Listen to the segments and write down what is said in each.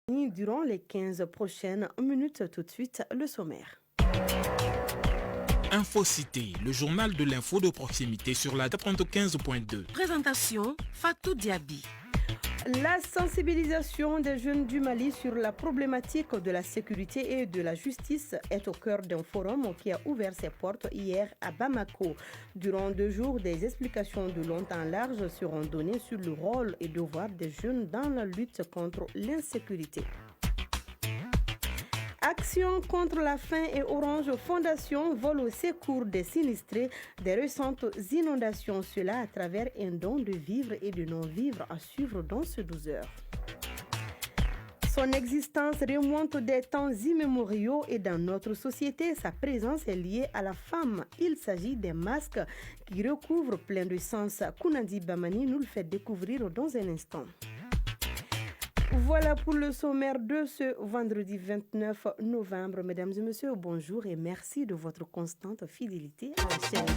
Durant les 15 prochaines minutes, tout de suite, le sommaire. Infocité, le journal de l'info de proximité sur la 95.2. Présentation, Fatou Diaby. La sensibilisation des jeunes du Mali sur la problématique de la sécurité et de la justice est au cœur d'un forum qui a ouvert ses portes hier à Bamako. Durant 2 jours, des explications de long en large seront données sur le rôle et devoir des jeunes dans la lutte contre l'insécurité. Action contre la faim et Orange Fondation vole au secours des sinistrés des récentes inondations. Cela à travers un don de vivres et de non-vivres à suivre dans ce 12 heures. Son existence remonte des temps immémoriaux et dans notre société, sa présence est liée à la femme. Il s'agit des masques qui recouvrent plein de sens. Kounandi Bamani nous le fait découvrir dans un instant. Voilà pour le sommaire de ce vendredi 29 novembre. Mesdames et messieurs, bonjour et merci de votre constante fidélité à la chaîne.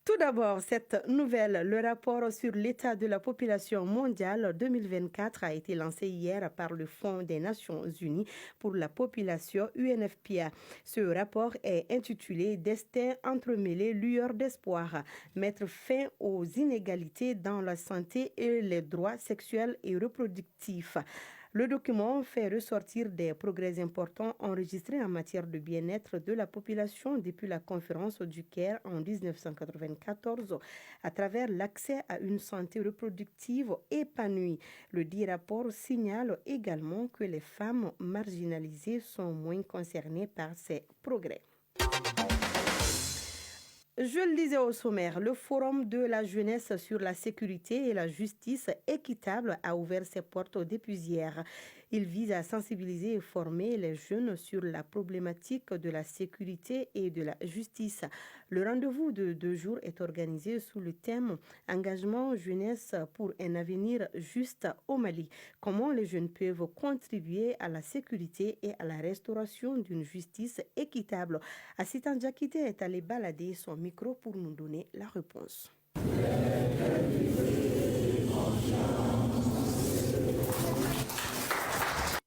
Tout d'abord, cette nouvelle, le rapport sur l'état de la population mondiale 2024 a été lancé hier par le Fonds des Nations Unies pour la population UNFPA. Ce rapport est intitulé « Destin entremêlé, lueur d'espoir », mettre fin aux inégalités dans la santé et les droits sexuels et reproductifs. Le document fait ressortir des progrès importants enregistrés en matière de bien-être de la population depuis la conférence du Caire en 1994 à travers l'accès à une santé reproductive épanouie. Le dit rapport signale également que les femmes marginalisées sont moins concernées par ces progrès. Je le disais au sommaire, le Forum de la jeunesse sur la sécurité et la justice équitable a ouvert ses portes depuis hier. Il vise à sensibiliser et former les jeunes sur la problématique de la sécurité et de la justice. Le rendez-vous de 2 jours est organisé sous le thème « Engagement jeunesse pour un avenir juste au Mali ». Comment les jeunes peuvent contribuer à la sécurité et à la restauration d'une justice équitable. Assitan Diakité est allé balader son micro pour nous donner la réponse.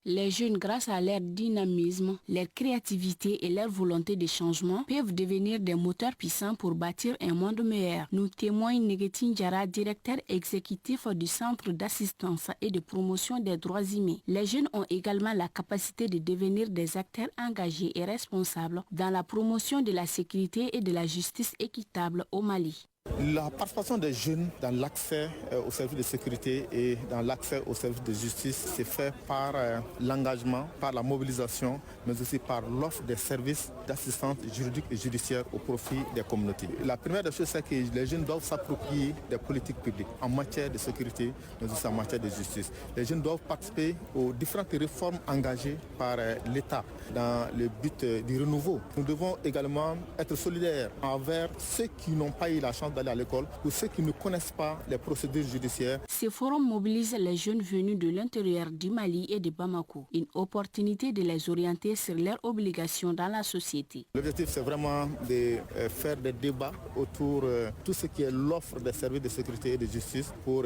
Les jeunes, grâce à leur dynamisme, leur créativité et leur volonté de changement, peuvent devenir des moteurs puissants pour bâtir un monde meilleur. Nous témoigne Negetin Diara, directeur exécutif du Centre d'assistance et de promotion des droits humains. Les jeunes ont également la capacité de devenir des acteurs engagés et responsables dans la promotion de la sécurité et de la justice équitable au Mali. La participation des jeunes dans l'accès aux services de sécurité et dans l'accès aux services de justice, c'est fait par l'engagement, par la mobilisation, mais aussi par l'offre des services d'assistance juridique et judiciaire au profit des communautés. La première des choses, c'est que les jeunes doivent s'approprier des politiques publiques en matière de sécurité, mais aussi en matière de justice. Les jeunes doivent participer aux différentes réformes engagées par l'État dans le but du renouveau. Nous devons également être solidaires envers ceux qui n'ont pas eu la chance d'aller à l'école ou ceux qui ne connaissent pas les procédures judiciaires. Ce forum mobilise les jeunes venus de l'intérieur du Mali et de Bamako, une opportunité de les orienter sur leurs obligations dans la société. L'objectif, c'est vraiment de faire des débats autour de tout ce qui est l'offre des services de sécurité et de justice pour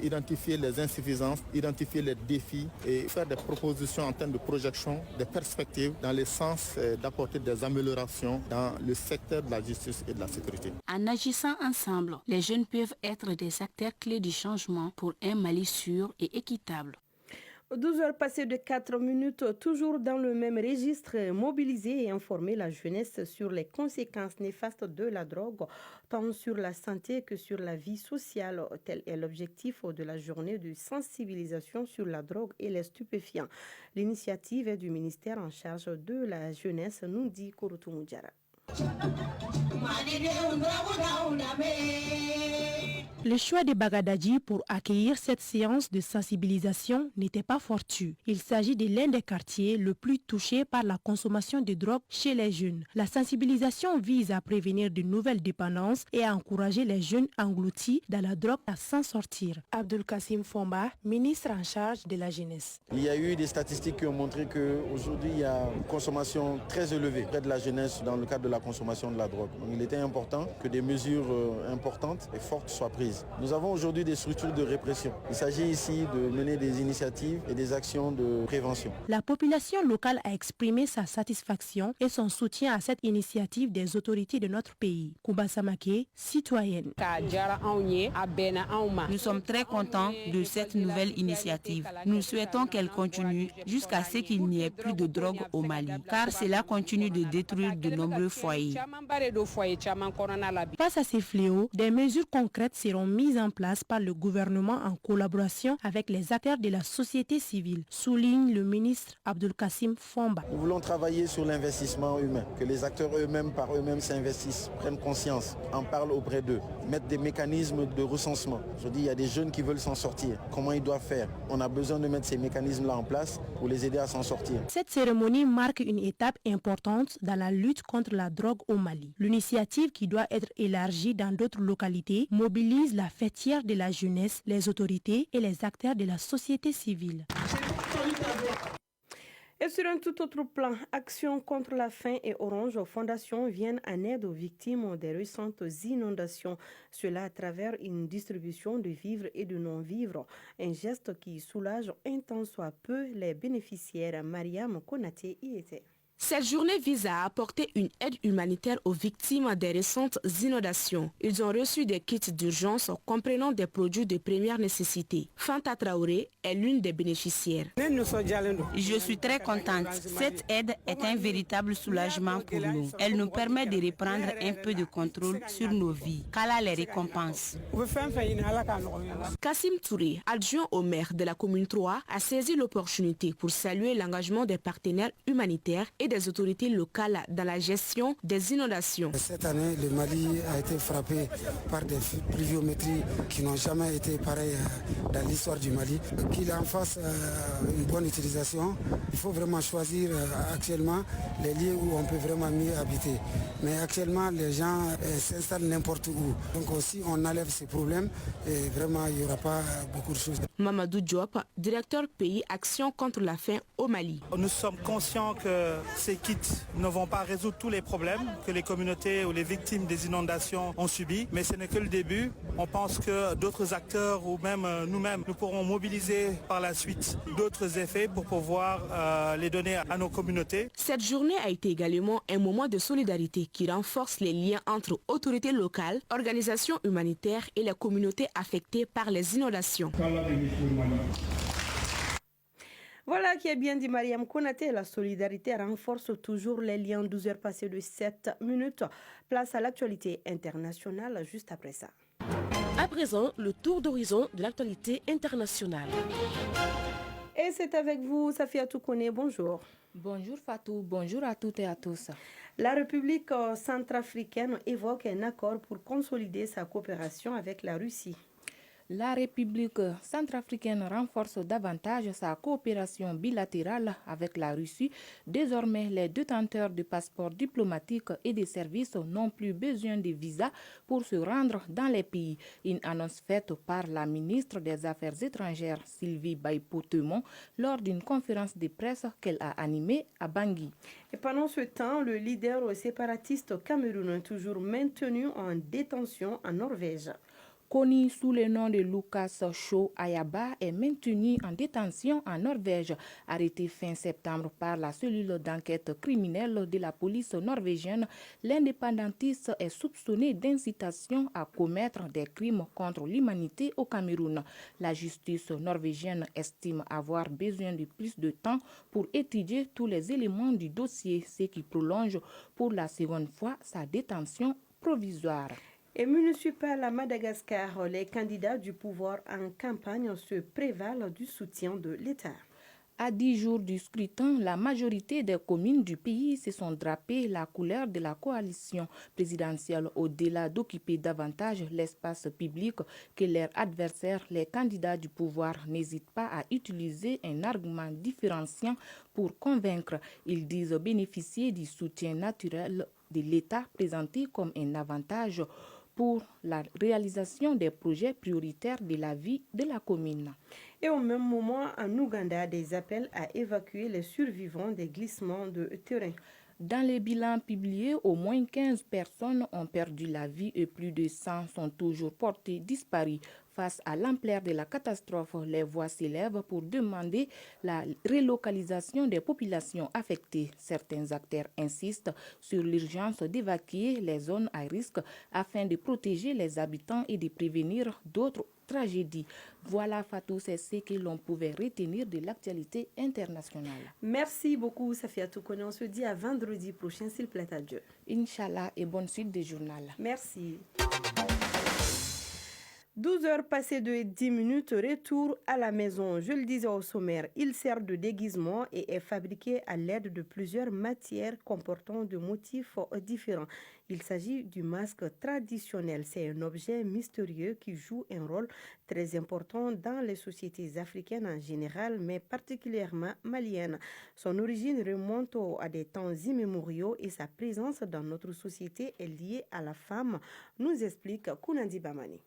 identifier les insuffisances, identifier les défis et faire des propositions en termes de projection, des perspectives dans le sens d'apporter des améliorations dans le secteur de la justice et de la sécurité. En agissant ensemble, les jeunes peuvent être des acteurs clés du changement pour un Mali sûr et équitable. 12 heures passées de 4 minutes, toujours dans le même registre, mobiliser et informer la jeunesse sur les conséquences néfastes de la drogue, tant sur la santé que sur la vie sociale. Tel est l'objectif de la journée de sensibilisation sur la drogue et les stupéfiants. L'initiative est du ministère en charge de la jeunesse, nous dit Kouroutou Moudjara. Le choix de Bagadadji pour accueillir cette séance de sensibilisation n'était pas fortuit. Il s'agit de l'un des quartiers le plus touchés par la consommation de drogue chez les jeunes. La sensibilisation vise à prévenir de nouvelles dépendances et à encourager les jeunes engloutis dans la drogue à s'en sortir. Abdul Kassim Fomba, ministre en charge de la jeunesse. Il y a eu des statistiques qui ont montré qu'aujourd'hui, il y a une consommation très élevée de la jeunesse dans le cadre de la consommation de la drogue. Donc, il était important que des mesures importantes et fortes soient prises. entreprises. Nous avons aujourd'hui des structures de répression. Il s'agit ici de mener des initiatives et des actions de prévention. La population locale a exprimé sa satisfaction et son soutien à cette initiative des autorités de notre pays. Kouba Samake, citoyenne. Nous sommes très contents de cette nouvelle initiative. Nous souhaitons qu'elle continue jusqu'à ce qu'il n'y ait plus de drogue au Mali, car cela continue de détruire de nombreux foyers. Face à ces fléaux, des mesures concrètes seront mises en place par le gouvernement en collaboration avec les acteurs de la société civile, souligne le ministre Abdul Kassim Fomba. Nous voulons travailler sur l'investissement humain, que les acteurs eux-mêmes par eux-mêmes s'investissent, prennent conscience, en parlent auprès d'eux, mettent des mécanismes de recensement. Je dis, il y a des jeunes qui veulent s'en sortir. Comment ils doivent faire? On a besoin de mettre ces mécanismes-là en place pour les aider à s'en sortir. Cette cérémonie marque une étape importante dans la lutte contre la drogue au Mali. L'initiative, qui doit être élargie dans d'autres localités, mobilise la fêtière de la jeunesse, les autorités et les acteurs de la société civile. Et sur un tout autre plan, Action contre la faim et Orange Fondation viennent en aide aux victimes des récentes inondations. Cela à travers une distribution de vivres et de non-vivres. Un geste qui soulage un tant soit peu les bénéficiaires. Mariam Konaté y était. Cette journée vise à apporter une aide humanitaire aux victimes des récentes inondations. Ils ont reçu des kits d'urgence comprenant des produits de première nécessité. Fanta Traoré est l'une des bénéficiaires. Je suis très contente. Cette aide est un véritable soulagement pour nous. Elle nous permet de reprendre un peu de contrôle sur nos vies. Qu'Allah les récompense. Kassim Touré, adjoint au maire de la commune 3, a saisi l'opportunité pour saluer l'engagement des partenaires humanitaires et des autorités locales dans la gestion des inondations. Cette année, le Mali a été frappé par des pluviométries qui n'ont jamais été pareilles dans l'histoire du Mali. Qu'il en fasse une bonne utilisation, il faut vraiment choisir actuellement les lieux où on peut vraiment mieux habiter. Mais actuellement, les gens s'installent n'importe où. Donc aussi, on enlève ces problèmes et vraiment, il n'y aura pas beaucoup de choses. Mamadou Diop, directeur pays Action contre la faim au Mali. Nous sommes conscients que ces kits ne vont pas résoudre tous les problèmes que les communautés ou les victimes des inondations ont subis, mais ce n'est que le début. On pense que d'autres acteurs ou même nous-mêmes, nous pourrons mobiliser par la suite d'autres effets pour pouvoir les donner à nos communautés. Cette journée a été également un moment de solidarité qui renforce les liens entre autorités locales, organisations humanitaires et les communautés affectées par les inondations. Voilà qui est bien dit Mariam Konaté. La solidarité renforce toujours les liens. 12 heures passées de 7 minutes. Place à l'actualité internationale juste après ça. À présent, le tour d'horizon de l'actualité internationale. Et c'est avec vous, Safia Toukouné. Bonjour. Bonjour Fatou, bonjour à toutes et à tous. La République centrafricaine évoque un accord pour consolider sa coopération avec la Russie. La République centrafricaine renforce davantage sa coopération bilatérale avec la Russie. Désormais, les détenteurs de passeports diplomatiques et de services n'ont plus besoin de visa pour se rendre dans les pays. Une annonce faite par la ministre des Affaires étrangères Sylvie Baïpo-Temon lors d'une conférence de presse qu'elle a animée à Bangui. Et pendant ce temps, le leader séparatiste camerounais toujours maintenu en détention en Norvège. Connu sous le nom de Lucas Shaw Ayaba, est maintenu en détention en Norvège. Arrêté fin septembre par la cellule d'enquête criminelle de la police norvégienne, l'indépendantiste est soupçonné d'incitation à commettre des crimes contre l'humanité au Cameroun. La justice norvégienne estime avoir besoin de plus de temps pour étudier tous les éléments du dossier, ce qui prolonge pour la seconde fois sa détention provisoire. Et municipal à Madagascar, les candidats du pouvoir en campagne se prévalent du soutien de l'État. À 10 jours du scrutin, la majorité des communes du pays se sont drapées la couleur de la coalition présidentielle au-delà d'occuper davantage l'espace public que leurs adversaires. Les candidats du pouvoir n'hésitent pas à utiliser un argument différenciant pour convaincre. Ils disent bénéficier du soutien naturel de l'État présenté comme un avantage pour la réalisation des projets prioritaires de la vie de la commune. Et au même moment, en Ouganda, des appels à évacuer les survivants des glissements de terrain. Dans les bilans publiés, au moins 15 personnes ont perdu la vie et plus de 100 sont toujours portées disparues. Face à l'ampleur de la catastrophe, les voix s'élèvent pour demander la relocalisation des populations affectées. Certains acteurs insistent sur l'urgence d'évacuer les zones à risque afin de protéger les habitants et de prévenir d'autres tragédies. Voilà, Fatou, c'est ce que l'on pouvait retenir de l'actualité internationale. Merci beaucoup, Safia Toukone. On se dit à vendredi prochain, s'il plaît à Dieu. Inch'Allah et bonne suite des journal. Merci. 12 heures passées de 10 minutes, retour à la maison. Je le disais au sommaire, il sert de déguisement et est fabriqué à l'aide de plusieurs matières comportant de motifs différents. Il s'agit du masque traditionnel. C'est un objet mystérieux qui joue un rôle très important dans les sociétés africaines en général, mais particulièrement maliennes. Son origine remonte à des temps immémoriaux et sa présence dans notre société est liée à la femme, nous explique Kounandi Bamani.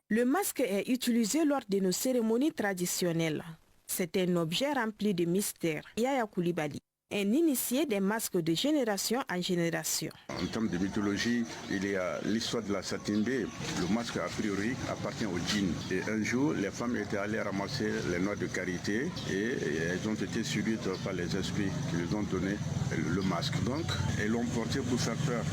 Le masque est utilisé lors de nos cérémonies traditionnelles. C'est un objet rempli de mystères. Yaya Koulibaly, un initié des masques de génération en génération. En termes de mythologie, il y a l'histoire de la Satimbe. Le masque, a priori, appartient au djinn. Et un jour, les femmes étaient allées ramasser les noix de karité et elles ont été subies par les esprits qui lui ont donné le masque. Donc, elles l'ont porté pour faire peur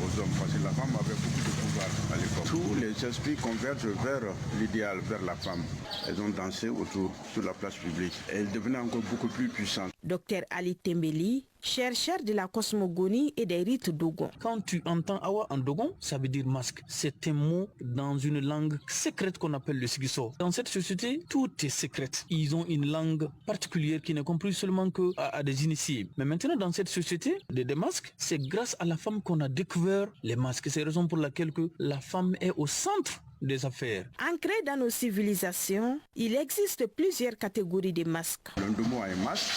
aux hommes, parce que la femme avait beaucoup de pouvoir à l'époque. Tous les esprits convergent vers l'idéal, vers la femme. Elles ont dansé autour de la place publique. Et elles devenaient encore beaucoup plus puissantes. Docteur Ali Tembeli, chercheur de la cosmogonie et des rites Dogon. Quand tu entends Awa en Dogon, ça veut dire masque. C'est un mot dans une langue secrète qu'on appelle le Sigiso. Dans cette société, tout est secret. Ils ont une langue particulière qui n'est comprise seulement qu'à des initiés. Mais maintenant, dans cette société des masques, c'est grâce à la femme qu'on a découvert les masques. C'est la raison pour laquelle la femme est au centre des affaires. Ancré dans nos civilisations, il existe plusieurs catégories de masques. Le Ndomo a un masque,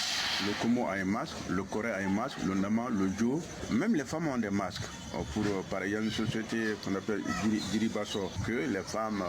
le Komo a un masque, le Corée a un masque, le Nama, le Jo, même les femmes ont des masques. Pour, par exemple, une société qu'on appelle Diribaso, que les femmes,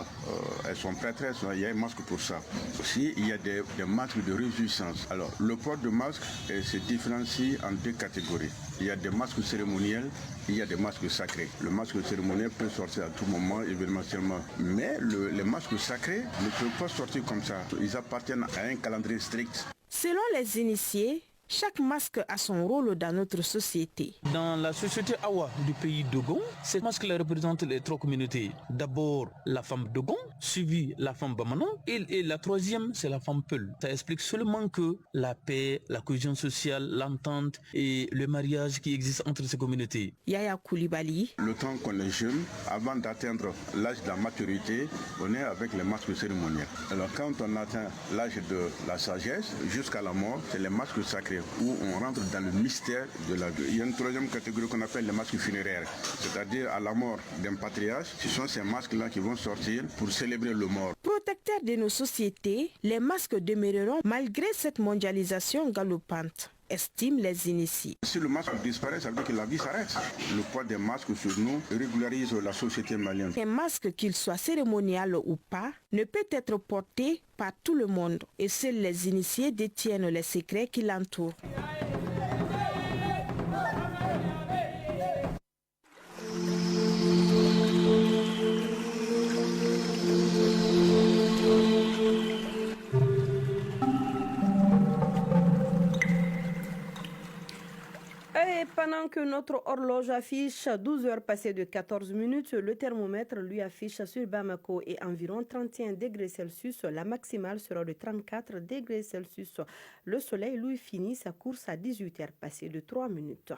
elles sont prêtresses, il y a un masque pour ça. Aussi, il y a des masques de réjouissance. Alors, le port de masque se différencie en deux catégories. Il y a des masques cérémoniels, il y a des masques sacrés. Le masque cérémoniel peut sortir à tout moment, événementiellement. Mais les masques sacrés ne peuvent pas sortir comme ça. Ils appartiennent à un calendrier strict. Selon les initiés, chaque masque a son rôle dans notre société. Dans la société Awa du pays Dogon, ces masques-là représentent les trois communautés. D'abord la femme Dogon, suivie la femme Bamanon, et la troisième c'est la femme Peul. Ça explique seulement que la paix, la cohésion sociale, l'entente et le mariage qui existent entre ces communautés. Yaya Koulibaly. Le temps qu'on est jeune, avant d'atteindre l'âge de la maturité, on est avec les masques cérémoniels. Alors quand on atteint l'âge de la sagesse, jusqu'à la mort, c'est les masques sacrés, où on rentre dans le mystère de la vie. Il y a une troisième catégorie qu'on appelle les masques funéraires, c'est-à-dire à la mort d'un patriarche, ce sont ces masques-là qui vont sortir pour célébrer le mort. Protecteurs de nos sociétés, les masques demeureront malgré cette mondialisation galopante, estiment les initiés. Si le masque disparaît, ça veut dire que la vie s'arrête. Le poids des masques sur nous régularise la société malienne. Un masque, qu'il soit cérémonial ou pas, ne peut être porté par tout le monde et seuls les initiés détiennent les secrets qui l'entourent. Et pendant que notre horloge affiche 12 heures passées de 14 minutes, le thermomètre lui affiche sur Bamako et environ 31 degrés Celsius. La maximale sera de 34 degrés Celsius. Le soleil lui finit sa course à 18 heures passées de 3 minutes.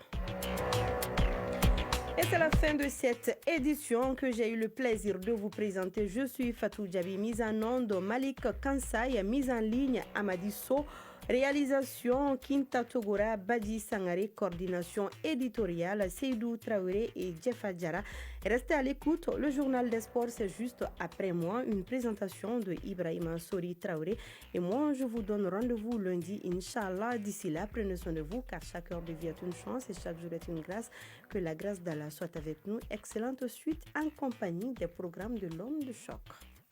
Et c'est la fin de cette édition que j'ai eu le plaisir de vous présenter. Je suis Fatou Djabi, mise en onde Malik Kansai, mise en ligne Amadi So. Réalisation Kinta Togora, Badi Sangare, coordination éditoriale Seydou Traoré et Jeff Adjara. Restez à l'écoute, le journal des sports c'est juste après moi, une présentation de Ibrahima Sori Traoré. Et moi je vous donne rendez-vous lundi, Inch'Allah. D'ici là, prenez soin de vous car chaque heure de vie est une chance et chaque jour est une grâce. Que la grâce d'Allah soit avec nous. Excellente suite en compagnie des programmes de l'homme de choc.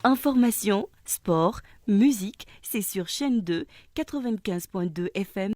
Information, sport, musique, c'est sur chaîne 2, 95.2 FM.